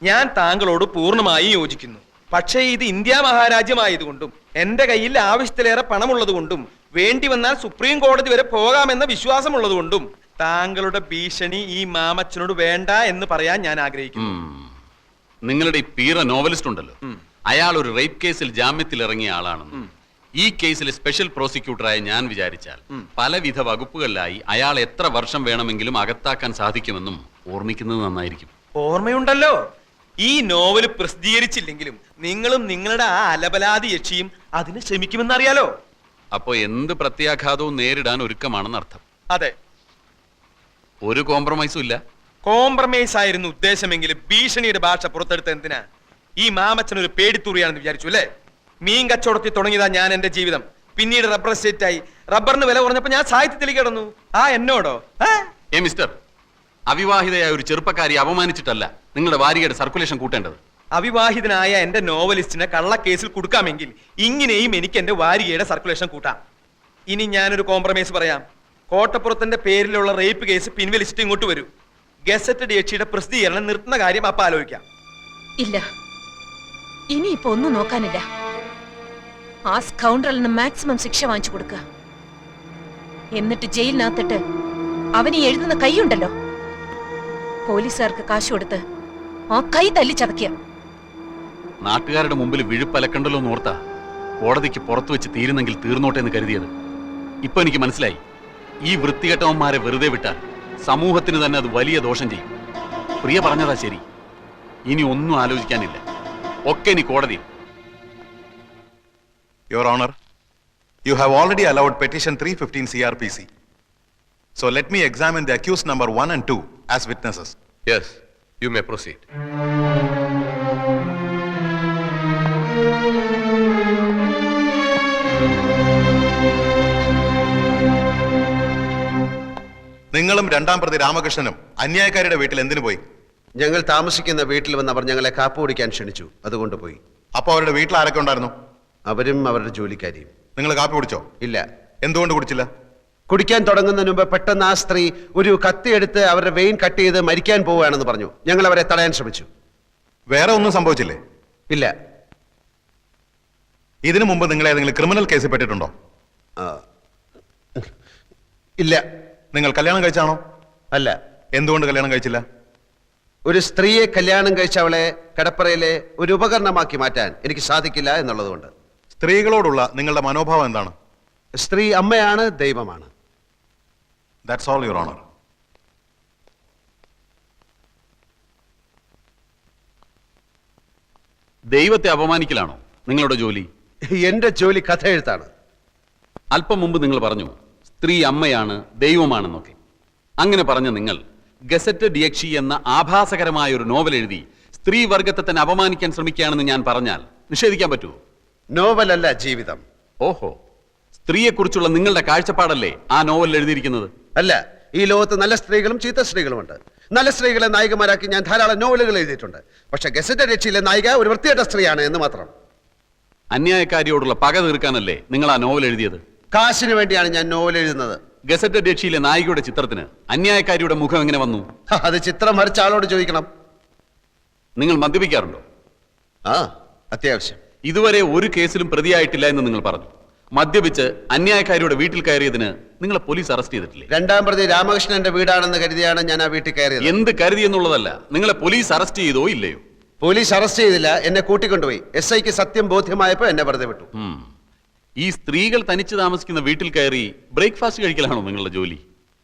ഞാൻ താങ്കളോട് പൂർണ്ണമായി യോജിക്കുന്നു. പക്ഷേ ഇത് ഇന്ത്യ മഹാരാജ്യമായതുകൊണ്ടും എന്റെ കയ്യിൽ ആവശ്യത്തിലേറെ പണമുള്ളതുകൊണ്ടും വേണ്ടി വന്നാൽ സുപ്രീം കോടതി വരെ പോകാമെന്ന വിശ്വാസമുള്ളതുകൊണ്ടും താങ്കളുടെ ഭീഷണി ഈ മാമച്ചനോട് വേണ്ട എന്ന് പറയാൻ ഞാൻ ആഗ്രഹിക്കുന്നു. നിങ്ങളുടെ ഈ പീറ നോവലിസ്റ്റ് ഉണ്ടല്ലോ, അയാൾ ഒരു റേപ്പ് കേസിൽ ജാമ്യത്തിൽ ഇറങ്ങിയ ആളാണെന്നും ഈ കേസിൽ സ്പെഷ്യൽ പ്രോസിക്യൂട്ടറായി ഞാൻ വിചാരിച്ചാൽ പലവിധ വകുപ്പുകളിലായി അയാൾ എത്ര വർഷം വേണമെങ്കിലും അകത്താക്കാൻ സാധിക്കുമെന്നും ഓർമ്മിക്കുന്നത് നന്നായിരിക്കും. ഓർമ്മയുണ്ടല്ലോ. ഈ നോവൽ പ്രസിദ്ധീകരിച്ചില്ലെങ്കിലും നിങ്ങളും നിങ്ങളുടെ ആ അലബലാതി യക്ഷിയും അതിന് ശ്രമിക്കുമെന്നറിയാലോ. അപ്പോ എന്ത് പ്രത്യാഘാതവും നേരിടാൻ ഒരുക്കമാണെന്ന് അർത്ഥം. അതെ. ഒരു കോംപ്രമൈസും ഇല്ല. കോംപ്രമൈസ് ആയിരുന്നു ഉദ്ദേശമെങ്കിലും ഭീഷണിയുടെ ഭാഷ പുറത്തെടുത്ത എന്തിനാ? ഈ മാമച്ചൻ ഒരു പേടിത്തൂറിയാണെന്ന് വിചാരിച്ചു അല്ലേ? മീൻ കച്ചവടത്തിൽ തുടങ്ങിയതാ ഞാൻ എന്റെ ജീവിതം. പിന്നീട് റബ്ബർ എസ്റ്റേറ്റ് ആയി. റബ്ബറിന് വില കുറഞ്ഞപ്പോ ഞാൻ സാഹിത്യത്തിലേക്ക് കിടന്നു. എന്നോടോ? മിസ്റ്റർ, അവിവാഹിതയായ ഒരു ചെറുപ്പക്കാരി അപമാനിച്ചിട്ടല്ല നിങ്ങളുടെ വാരികയുടെ സർക്കുലേഷൻ കൂട്ടേണ്ടത്. അവിവാഹിതനായ എന്റെ നോവലിസ്റ്റിനെ കള്ളക്കേസിൽ കൊടുക്കാമെങ്കിൽ ഇങ്ങനെയും എനിക്ക് എന്റെ വാരികയുടെ സർക്കുലേഷൻ കൂട്ടാം. ഇനി ഞാനൊരു കോംപ്രമൈസ് പറയാം. കോട്ടപ്പുറത്തിന്റെ പേരിലുള്ള റേപ്പ് കേസ് പിൻവലിച്ചിട്ട് ഇങ്ങോട്ട് വരൂ. ഗസറ്റഡ് യക്ഷിയുടെ പ്രസിദ്ധീകരണം നിർത്തുന്ന കാര്യം അപ്പ ആലോചിക്കാം. ഇല്ല, ഇനിയിപ്പോ ഒന്നും നോക്കാനില്ല. ആ സ്കൗണ്ടറലിന് മാക്സിമം ശിക്ഷ വാങ്ങിച്ചു കൊടുക്കുക. എന്നിട്ട് ജയിലിനകത്തിട്ട് അവന് എഴുതുന്ന കൈയുണ്ടല്ലോ, പോലീസുകാർക്ക് കാശ് കൊടുത്ത് ആ കൈ തല്ലി ചതക്കുക. നാട്ടുകാരുടെ മുമ്പിൽ വിഴുപ്പലക്കണ്ടല്ലോ എന്നോർത്താ കോടതിക്ക് പുറത്തു വെച്ച് തീരുന്നെങ്കിൽ തീർന്നോട്ടെ എന്ന് കരുതിയത്. ഇപ്പൊ എനിക്ക് മനസ്സിലായി, ഈ വൃത്തികെട്ടവന്മാരെ വെറുതെ വിട്ടാൽ സമൂഹത്തിന് തന്നെ അത് വലിയ ദോഷം ചെയ്യും. പ്രിയ പറഞ്ഞതാ ശരി. ഇനി ഒന്നും ആലോചിക്കാനില്ല, ഒക്കെ ഇനി കോടതി. Your Honor, you have already allowed petition 315 CRPC. So let me examine the accused number 1 and 2 as witnesses. Yes, you may proceed. നിങ്ങളും രണ്ടാം പ്രതി രാമകൃഷ്ണനും അന്യായക്കാരുടെ വീട്ടിൽ എന്തിനു പോയി? ഞങ്ങൾ താമസിക്കുന്ന വീട്ടിൽ വന്ന് അവർ ഞങ്ങളെ കാപ്പ് കുടിക്കാൻ ക്ഷണിച്ചു, അതുകൊണ്ട് പോയി. അപ്പൊ അവരുടെ വീട്ടിൽ ആരൊക്കെ ഉണ്ടായിരുന്നു? അവരും അവരുടെ ജോലിക്കാരിയും. നിങ്ങൾ കാപ്പി കുടിച്ചോ? ഇല്ല. എന്തുകൊണ്ട് കുടിച്ചില്ല? കുടിക്കാൻ തുടങ്ങുന്നതിന് മുമ്പ് പെട്ടെന്ന് ആ സ്ത്രീ ഒരു കത്തിയെടുത്ത് അവരുടെ വെയിൻ കട്ട് ചെയ്ത് മരിക്കാൻ പോവുകയാണെന്ന് പറഞ്ഞു. ഞങ്ങൾ അവരെ തടയാൻ ശ്രമിച്ചു. വേറെ ഒന്നും സംഭവിച്ചില്ലേ? ഇല്ല. ഇതിനു മുമ്പ് നിങ്ങൾ ഏതെങ്കിലും ക്രിമിനൽ കേസിൽ പെട്ടിട്ടുണ്ടോ? ഇല്ല. നിങ്ങൾ കല്യാണം കഴിച്ചാണോ? അല്ല. എന്തുകൊണ്ട് കല്യാണം കഴിച്ചില്ല? ഒരു സ്ത്രീയെ കല്യാണം കഴിച്ച അവളെ കടപ്പറയിലെ ഒരു ഉപകരണമാക്കി മാറ്റാൻ എനിക്ക് സാധിക്കില്ല എന്നുള്ളതുകൊണ്ട്. സ്ത്രീകളോടുള്ള നിങ്ങളുടെ മനോഭാവം എന്താണ്? സ്ത്രീ അമ്മയാണ്, ദൈവമാണ്. That's all, Your Honor. ദൈവത്തെ അപമാനിക്കലാണോ നിങ്ങളുടെ ജോലി? എന്റെ ജോലി കഥ എഴുത്താണ്. അല്പം മുമ്പ് നിങ്ങൾ പറഞ്ഞു സ്ത്രീ അമ്മയാണ്, ദൈവമാണെന്നൊക്കെ. അങ്ങനെ പറഞ്ഞ നിങ്ങൾ ഗസറ്റഡ് യക്ഷി എന്ന ആഭാസകരമായ ഒരു നോവൽ എഴുതി സ്ത്രീ വർഗത്തെ തന്നെ അപമാനിക്കാൻ ശ്രമിക്കുകയാണെന്ന് ഞാൻ പറഞ്ഞാൽ നിഷേധിക്കാൻ പറ്റുമോ? നോവലല്ല, ജീവിതം. ഓഹോ, സ്ത്രീയെക്കുറിച്ചുള്ള നിങ്ങളുടെ കാഴ്ചപ്പാടല്ലേ ആ നോവൽ എഴുതിയിരിക്കുന്നത്? അല്ല, ഈ ലോകത്ത് നല്ല സ്ത്രീകളും ചീത്ത സ്ത്രീകളുമുണ്ട്. നല്ല സ്ത്രീകളെ നായികമാരാക്കി ഞാൻ ധാരാളം നോവലുകൾ എഴുതിയിട്ടുണ്ട്. പക്ഷെ ഗസറ്റഡ് യക്ഷിയിലെ നായിക ഒരു വൃത്തികെട്ട സ്ത്രീയാണ് എന്ന് മാത്രം. അന്യായക്കാരിയോടുള്ള പക തീർക്കാനല്ലേ നിങ്ങൾ ആ നോവൽ എഴുതിയത്? കാശിന് വേണ്ടിയാണ് ഞാൻ നോവൽ എഴുതുന്നത്. ഗസറ്റഡ് യക്ഷിയിലെ നായികയുടെ ചിത്രത്തിന് അന്യായക്കാരിയുടെ മുഖം എങ്ങനെ വന്നു? അത് ചിത്രം വരച്ച ആളോട് ചോദിക്കണം. നിങ്ങൾ മദ്യപിക്കാറുണ്ടോ? അത്യാവശ്യം. ഇതുവരെ ഒരു കേസിലും പ്രതിയായിട്ടില്ല എന്ന് നിങ്ങൾ പറഞ്ഞു. മദ്യപിച്ച് അന്യായക്കാരിയുടെ വീട്ടിൽ കയറിയതിന് നിങ്ങളെ പോലീസ് അറസ്റ്റ് ചെയ്തിട്ടില്ലേ? രണ്ടാം പ്രതി രാമകൃഷ്ണന്റെ വീടാണെന്ന് കരുതിയാണ് ഞാൻ ആ വീട്ടിൽ കയറിയത്. എന്ത് കരുതി എന്നുള്ളതല്ല, നിങ്ങളെ പോലീസ് അറസ്റ്റ് ചെയ്തോ ഇല്ലയോ? പോലീസ് അറസ്റ്റ് ചെയ്തില്ല, എന്നെ കൂട്ടിക്കൊണ്ടുപോയി. SIക്ക് സത്യം ബോധ്യമായപ്പോ എന്നെ വെറുതെ വിട്ടു. ഈ സ്ത്രീകൾ തനിച്ച് താമസിക്കുന്ന വീട്ടിൽ കയറി ബ്രേക്ക്ഫാസ്റ്റ് കഴിക്കലാണോ നിങ്ങളുടെ ജോലി?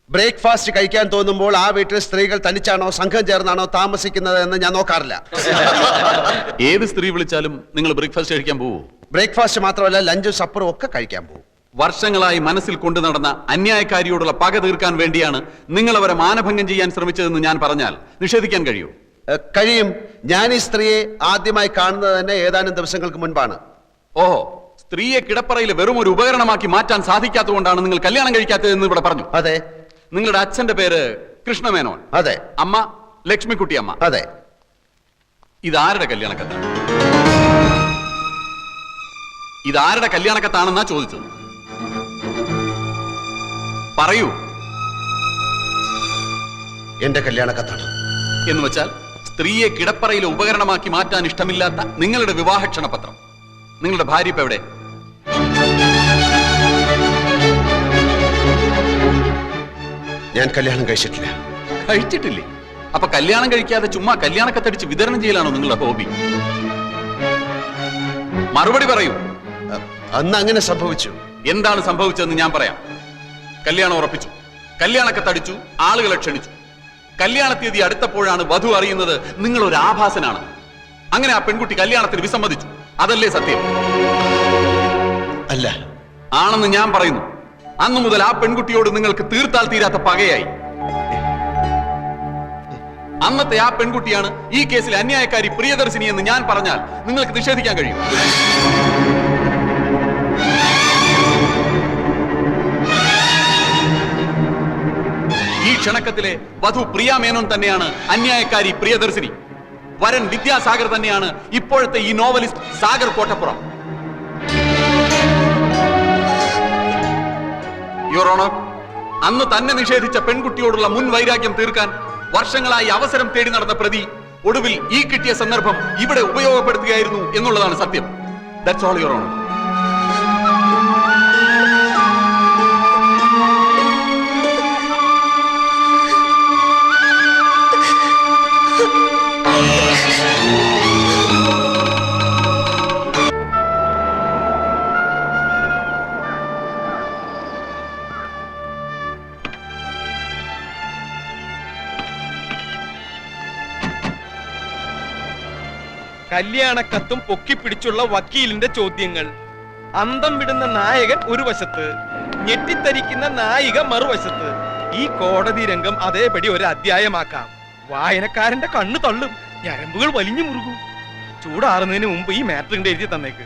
ബ്രേക്ക്ഫാസ്റ്റ് കഴിക്കാൻ തോന്നുമ്പോൾ ആ വീട്ടിൽ സ്ത്രീകൾ തനിച്ചാണോ സംഘം ചേർന്നാണോ താമസിക്കുന്നത് എന്ന് ഞാൻ നോക്കാറില്ല. ഏത് സ്ത്രീ വിളിച്ചാലും നിങ്ങൾ ബ്രേക്ക്ഫാസ്റ്റ് കഴിക്കാൻ പോവോ? ബ്രേക്ക്ഫാസ്റ്റ് മാത്രമല്ല, ലഞ്ചും സപ്പറും ഒക്കെ കഴിക്കാൻ പോകും. വർഷങ്ങളായി മനസ്സിൽ കൊണ്ടു നടന്ന അന്യായക്കാരിയോടുള്ള പക തീർക്കാൻ വേണ്ടിയാണ് നിങ്ങൾ അവരെ മാനഭംഗം ചെയ്യാൻ ശ്രമിച്ചതെന്ന് ഞാൻ പറഞ്ഞാൽ നിഷേധിക്കാൻ കഴിയുമോ? കഴിയും. ഞാൻ ഈ സ്ത്രീയെ ആദ്യമായി കാണുന്നത് തന്നെ ഏതാനും ദിവസങ്ങൾക്ക് മുൻപാണ്. ഓഹോ, സ്ത്രീയെ കിടപ്പറയിൽ വെറും ഒരു ഉപകരണമാക്കി മാറ്റാൻ സാധിക്കാത്തതുകൊണ്ടാണ് നിങ്ങൾ കല്യാണം കഴിക്കാത്തതെന്ന് ഇവിടെ പറഞ്ഞു. അതെ. നിങ്ങളുടെ അച്ഛന്റെ പേര് കൃഷ്ണമേനോൻ. അതെ. അമ്മ ലക്ഷ്മിക്കുട്ടി അമ്മ. അതെ. ഇതാരുടെ കല്യാണക്കത്താണ്? ഇതാരുടെ കല്യാണക്കത്താണെന്നാ ചോദിച്ചത്. പറയൂ. എന്റെ കല്യാണക്കത്താണ്. എന്ന് വെച്ചാൽ സ്ത്രീയെ കിടപ്പറയിലെ ഉപകരണമാക്കി മാറ്റാൻ ഇഷ്ടമില്ലാത്ത നിങ്ങളുടെ വിവാഹ ക്ഷണപത്രം. നിങ്ങളുടെ ഭാര്യ ഇപ്പൊ എവിടെ? ഞാൻ കല്യാണം കഴിച്ചിട്ടില്ല. കഴിച്ചിട്ടില്ലേ? അപ്പൊ കല്യാണം കഴിക്കാതെ ചുമ്മാ കല്യാണക്കത്തടിച്ച് വിതരണം ചെയ്യലാണോ നിങ്ങളുടെ ഹോബി? മറുപടി പറയൂ. അന്ന് അങ്ങനെ സംഭവിച്ചു. എന്താണ് സംഭവിച്ചതെന്ന് ഞാൻ പറയാം. കല്യാണം ഉറപ്പിച്ചു, കല്യാണക്കത്തടിച്ചു, ആളുകളെ ക്ഷണിച്ചു. കല്യാണ തീയതി അടുത്തപ്പോഴാണ് വധു അറിയുന്നത് നിങ്ങൾ ഒരു ആഭാസനാണ്. അങ്ങനെ ആ പെൺകുട്ടി കല്യാണത്തിന് വിസമ്മതിച്ചു. അതല്ലേ സത്യം? അല്ല. ആണെന്ന് ഞാൻ പറയുന്നു. അന്നു മുതൽ ആ പെൺകുട്ടിയോട് നിങ്ങൾക്ക് തീർത്താൽ തീരാത്ത പകയായി. അന്നത്തെ ആ പെൺകുട്ടിയാണ് ഈ കേസിലെ അന്യായക്കാരി പ്രിയദർശിനി എന്ന് ഞാൻ പറഞ്ഞാൽ നിങ്ങൾക്ക് നിഷേധിക്കാൻ കഴിയും. ഈ ക്ഷണക്കത്തിലെ വധു പ്രിയ മേനോൻ തന്നെയാണ് അന്യായക്കാരി പ്രിയദർശിനി. വരൻ വിദ്യാസാഗർ തന്നെയാണ് ഇപ്പോഴത്തെ ഈ novelist Sagar Kottappuram. Your honour, അന്ന് തന്നെ നിഷേധിച്ച പെൺകുട്ടിയോടുള്ള മുൻ വൈരാഗ്യം തീർക്കാൻ വർഷങ്ങളായി അവസരം തേടി നടന്ന പ്രതി ഒടുവിൽ ഈ കിട്ടിയ സന്ദർഭം ഇവിടെ ഉപയോഗപ്പെടുത്തുകയായിരുന്നു എന്നുള്ളതാണ് സത്യം. That's all your honour. കല്യാണക്കത്തും പൊക്കിപ്പിടിച്ചുള്ള വക്കീലിന്റെ ചോദ്യങ്ങൾ, അന്തം വിടുന്ന നായകൻ ഒരു വശത്ത്, ഞെട്ടിത്തരിക്കുന്ന നായിക മറുവശത്ത്. ഈ കോടതി രംഗം അതേപടി ഒരു അധ്യായമാക്കാം. വായനക്കാരന്റെ കണ്ണ് തള്ളും, ഞരമ്പുകൾ വലിഞ്ഞു മുറുകും. ചൂടാറുന്നതിന് മുമ്പ് ഈ മാറ്ററിന്റെ എഴുതി തന്നേക്ക്.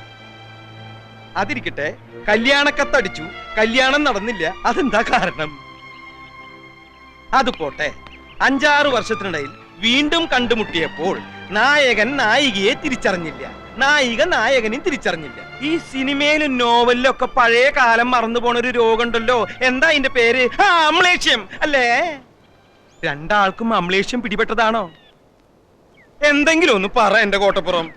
അതിരിക്കട്ടെ, കല്യാണക്കത്തടിച്ചു, കല്യാണം നടന്നില്ല, അതെന്താ കാരണം? അത് പോട്ടെ, 5-6 വർഷത്തിനിടയിൽ വീണ്ടും കണ്ടുമുട്ടിയപ്പോൾ നായകൻ നായികയെ തിരിച്ചറിഞ്ഞില്ല, നായിക നായകനെ തിരിച്ചറിഞ്ഞില്ല. ഈ സിനിമയിലും നോവലിലും ഒക്കെ പഴയ കാലം മറന്നു പോണ ഒരു രോഗമുണ്ടല്ലോ, എന്താ അതിന്റെ പേര്? അമ്ലേഷ്യം അല്ലേ? രണ്ടാൾക്കും അമ്ലേഷ്യം പിടിപെട്ടതാണോ? എന്തെങ്കിലും ഒന്ന് പറ എന്റെ കോട്ടപ്പുറം.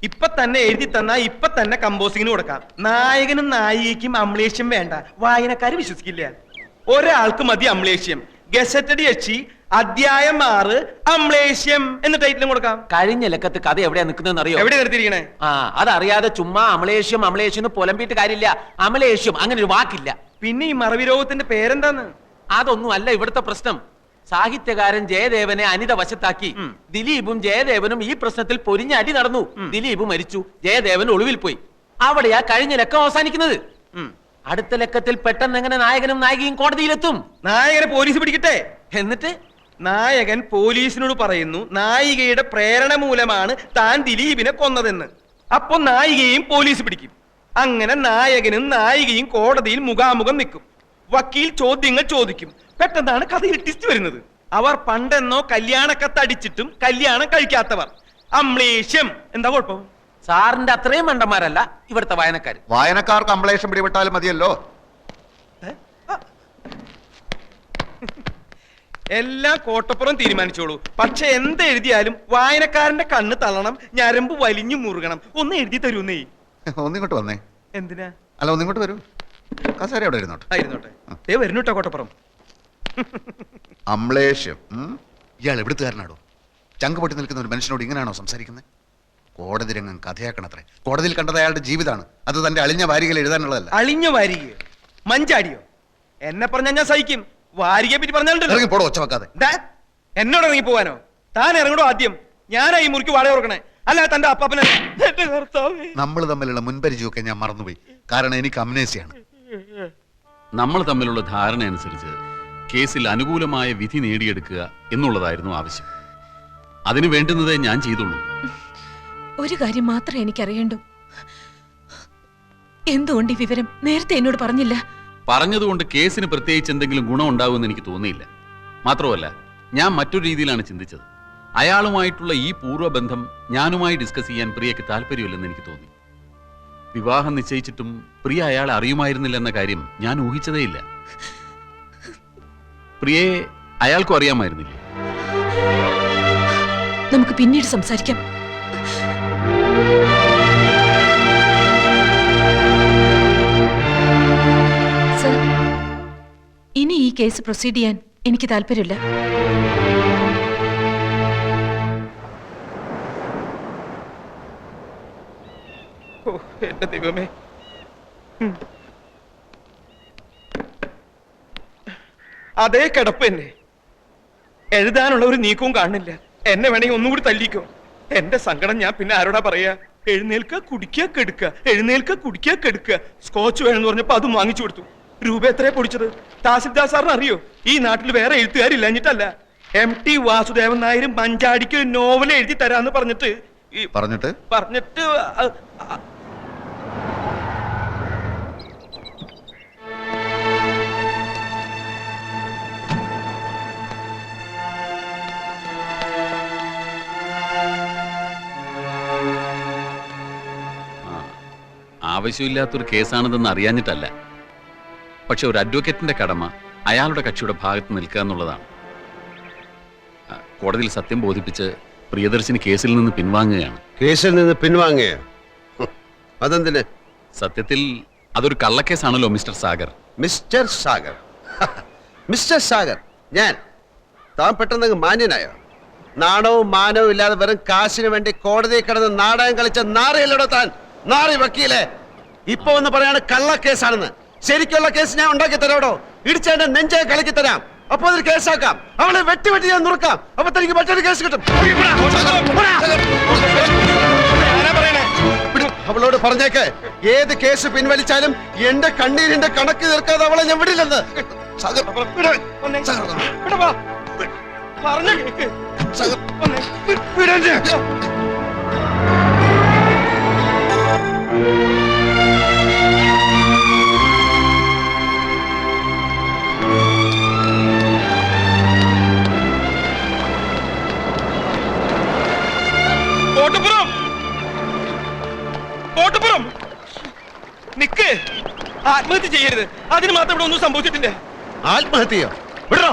ഇപ്പൊ തന്നെ എഴുതി തന്നാ ഇപ്പൊ തന്നെ കമ്പോസിങ്ങിന് കൊടുക്കാം. നായകനും നായികയ്ക്കും അമ്ലേഷ്യം വേണ്ട, വായനക്കാര് വിശ്വസിക്കില്ല. ഒരാൾക്ക് മതി അമ്ലേഷ്യം. ഗസറ്റഡ് യക്ഷി അധ്യായം 6 അമ്ലേഷ്യം എന്ന ടൈറ്റിലും കൊടുക്കാം. കഴിഞ്ഞ ലക്കത്ത് കഥ എവിടെയാ നിൽക്കുന്നതെന്ന് അറിയോ? എവിടെ നിർത്തിയിരിക്കണേ? അതറിയാതെ ചുമ്മാ അമലേഷ്യം അമലേഷ്യം പുലമ്പിയിട്ട് കാര്യമില്ല. അമലേഷ്യം അങ്ങനെ ഒരു വാക്കില്ല. പിന്നെ ഈ മറവി രോഗത്തിന്റെ പേരെന്താന്ന്? അതൊന്നും അല്ല ഇവിടുത്തെ പ്രശ്നം. സാഹിത്യകാരൻ ജയദേവനെ അനിത വശത്താക്കി ദിലീപും ജയദേവനും ഈ പ്രശ്നത്തിൽ പൊരിഞ്ഞ അടി നടന്നു. ദിലീപ് മരിച്ചു, ജയദേവൻ ഒളിവിൽ പോയി. അവിടെയാ കഴിഞ്ഞ ലക്കം അവസാനിക്കുന്നത്. അടുത്ത ലക്കത്തിൽ പെട്ടെന്ന് എങ്ങനെ നായകനും നായികയും കോടതിയിലെത്തും? നായകനെ പോലീസ് പിടിക്കട്ടെ. എന്നിട്ട് നായകൻ പോലീസിനോട് പറയുന്നു നായികയുടെ പ്രേരണ മൂലമാണ് താൻ ദിലീപിനെ കൊന്നതെന്ന്. അപ്പൊ നായികയും പോലീസ് പിടിക്കും. അങ്ങനെ നായകനും നായികയും കോടതിയിൽ മുഖാമുഖം നിൽക്കും. വക്കീൽ ചോദ്യങ്ങൾ ചോദിക്കും. പെട്ടെന്നാണ് കഥയിൽ ട്വിസ്റ്റ് വരുന്നത്. അവർ പണ്ടെന്നോ കല്യാണക്കത്തടിച്ചിട്ടും കല്യാണം കഴിക്കാത്തവർ. അമ്ലേഷ്യം. എന്താ കുഴപ്പം? സാറിന്റെ അത്രയും മണ്ടന്മാരല്ല ഇവിടുത്തെ വായനക്കാർ. വായനക്കാർക്ക് അമ്ലേഷം പിടിപെട്ടാലും മതിയല്ലോ. എല്ലാം കോട്ടപ്പുറം തീരുമാനിച്ചോളൂ. പക്ഷെ എന്തെഴുതിയാലും വായനക്കാരന്റെ കണ്ണ് തള്ളണം, ഞരമ്പ് വലിഞ്ഞു മുറുകണം. ഒന്ന് എഴുതി തരൂന്നേ. ഒന്നിങ്ങോട്ട് വന്നേ. എന്തിനാ? അല്ല, ഒന്നിങ്ങോട്ട് വരൂ. കസേര എവിടെ ഇരുന്നോട്ടെ? ആയിരുന്നോട്ടെ. ദേ വരുന്നുട്ടോ കോട്ടപ്പുറം. അമ്ലേഷ്യം. ഇയാൾ എവിടുത്തുകാരനാടോ? ചങ്ക് പൊട്ടി നിൽക്കുന്ന ഒരു മനുഷ്യനോട് ഇങ്ങനെയാണോ സംസാരിക്കുന്നത്? കോടതി രംഗം കഥയാക്കണത്രേ. കോടതിയിൽ കണ്ടത് അയാളുടെ ജീവിതമാണ്. അത് തന്റെ അളിഞ്ഞ വാരികയിൽ എഴുതാനുള്ളതല്ല. അളിഞ്ഞ വാരികയോ മഞ്ചാടിയോ? എന്നെ പറഞ്ഞാൽ ഞാൻ സഹിക്കും. വാരികയെ പറ്റി പറഞ്ഞാലുണ്ടല്ലോ. ഇറങ്ങി പോടോ, ഒച്ച വെക്കാതെ. എന്നോട് ഇറങ്ങി പോവാനോ? താൻ ഇറങ്ങണോ ആദ്യം? ഞാനായി മുറിക്ക് വാടക കൊടുക്കണേ, അല്ല തന്റെ അപ്പാപ്പനെ. നമ്മൾ തമ്മിലുള്ള മുൻപരിചയമൊക്കെ ഞാൻ മറന്നുപോയി. കാരണം എനിക്ക് അമ്നേസിയാണ്. നമ്മൾ തമ്മിലുള്ള ധാരണ അനുസരിച്ച് കേസിൽ അനുകൂലമായ വിധി നേടിയെടുക്കുക എന്നുള്ളതായിരുന്നു ആവശ്യം. അതിനു വേണ്ടുന്നതേ ഞാൻ ചെയ്തുള്ളൂ. ഒരു കാര്യം മാത്രമേ എനിക്കറിയണ്ടൂ. എന്തുകൊണ്ട് ഈ വിവരം നേരത്തെ എന്നോട് പറഞ്ഞില്ല? പറഞ്ഞതുകൊണ്ട് കേസിന് പ്രത്യേകിച്ച് എന്തെങ്കിലും ഗുണം ഉണ്ടാവുമെന്ന് എനിക്ക് തോന്നിയില്ല. മാത്രമല്ല, ഞാൻ മറ്റൊരു രീതിയിലാണ് ചിന്തിച്ചത്. അയാളുമായിട്ടുള്ള ഈ പൂർവ്വബന്ധം ഞാനുമായി ഡിസ്കസ് ചെയ്യാൻ പ്രിയയ്ക്ക് താല്പര്യമില്ലെന്ന് എനിക്ക് തോന്നി. വിവാഹം നിശ്ചയിച്ചിട്ടും പ്രിയ അയാളെ അറിയുമായിരുന്നില്ല എന്ന കാര്യം ഞാൻ ഊഹിച്ചതേയില്ല. പ്രിയയെ അയാൾക്കും അറിയാമായിരുന്നില്ലേ? നമുക്ക് പിന്നീട് സംസാരിക്കാം. സർ, ഇനി ഈ കേസ് പ്രൊസീഡ് ചെയ്യാൻ എനിക്ക് താല്പര്യമില്ല. ഓ എന്റെ ദൈവമേ. അതേ കിടപ്പ് തന്നെ. എഴുതാനുള്ള ഒരു നീക്കവും കാണുന്നില്ല. എന്നെ വേണമെങ്കിൽ ഒന്നും കൂടി തല്ലിക്കോ. എന്റെ സങ്കടം ഞാൻ പിന്നെ ആരോടാ പറയാ? എഴുന്നേൽക്ക കുടിക്കുക കെടുക്കുക, എഴുന്നേൽക്ക കുടിക്കുക കെടുക്കുക. സ്കോച്ച് വേണമെന്ന് പറഞ്ഞപ്പോ അതും വാങ്ങിച്ചു കൊടുത്തു. രൂപ എത്രയാ പൊടിച്ചത്? തഹസിൽദാർ സാറിന് അറിയോ? ഈ നാട്ടിൽ വേറെ എഴുത്തുകാരില്ലഞ്ഞിട്ടല്ല. MT വാസുദേവൻ നായരും മഞ്ചാടിക്ക് നോവൽ എഴുതി തരാന്ന് പറഞ്ഞിട്ട് പറഞ്ഞിട്ട് ആവശ്യമില്ലാത്തൊരു കേസാണിതെന്ന് അറിയാഞ്ഞിട്ടല്ല. പക്ഷെ ഒരു അഡ്വക്കേറ്റിന്റെ കടമ അയാളുടെ കക്ഷിയുടെ ഭാഗത്ത് നിൽക്കുക എന്നുള്ളതാണ്. കോടതിയിൽ സത്യം ബോധിപ്പിച്ച് പ്രിയദർശിനി കേസിൽ നിന്ന് പിൻവാങ്ങുകയാണ്. കേസിൽ നിന്ന് പിൻവാങ്ങുകയോ? അതെന്തിന്? സത്യത്തിൽ അതൊരു കള്ളക്കേസാണല്ലോ mister Sagar. Mister Sagar? Mister Sagar ഞാൻ? താൻ പെട്ടെന്ന് മാന്യനായോ? നാണവും മാനവും ഇല്ലാതെ വെറും കാശിന് വേണ്ടി കോടതിയിൽ കിടന്ന് നാടകം കളിച്ച നാറിയല്ലോടോ താൻ, നാറി വക്കീലെ. ഇപ്പൊ ഒന്ന് പറയാണ് കള്ളക്കേസാണെന്ന്. ശരിക്കുള്ള കേസ് ഞാൻ ഉണ്ടാക്കി തരാടോ. ഇടിച്ചതിന്റെ നെഞ്ചെ കളിക്കി തരാം. അപ്പൊ അതൊരു കേസാക്കാം. അവളെ വെട്ടി വെട്ടി ഞാൻ നുറുക്കാം. അപ്പൊ തനിക്ക് മറ്റൊരു കേസ് കിട്ടും. അവളോട് പറഞ്ഞേക്ക്, ഏത് കേസ് പിൻവലിച്ചാലും എന്റെ കണ്ണീരിന്റെ കണക്ക് തീർക്കാതെ അവളെ ഞാൻ വിടില്ലെന്ന്. കോട്ടപ്പുറം നിക്ക്. ആത്മഹത്യ ചെയ്യരുത്. അതിന് മാത്രം ഇവിടെ ഒന്നും സംഭവിച്ചിട്ടില്ല. ആത്മഹത്യയോ? വിടോ.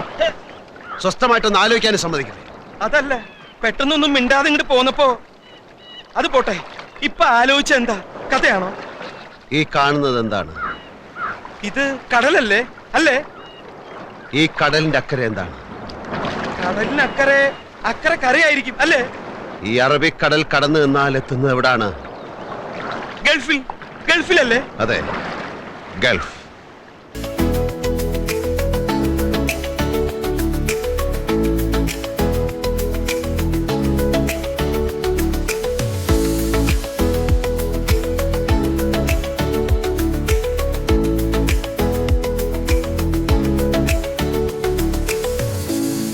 സ്വസ്ഥമായിട്ടൊന്ന് ആലോചിക്കാനും സമ്മതിക്കില്ലേ? അതല്ല, പെട്ടെന്നൊന്നും മിണ്ടാതെ ഇങ്ങോട്ട് പോന്നപ്പോ. അത് പോട്ടെ, ഇപ്പൊ ആലോചിച്ച എന്താ? കഥയാണോ? ഈ കാണുന്നത് എന്താണ്? ഇത് കടലല്ലേ? അല്ലേ? ഈ കടലിന്റെ അക്കരെ എന്താണ്? കടലിനക്കരെ അക്കരെ കരയായിരിക്കും അല്ലേ? ഈ അറബിക്കടൽ കടന്നു നിന്നാൽ എത്തുന്നത് എവിടാണ്? ഗൾഫിലല്ലേ? അതെ, ഗൾഫ്.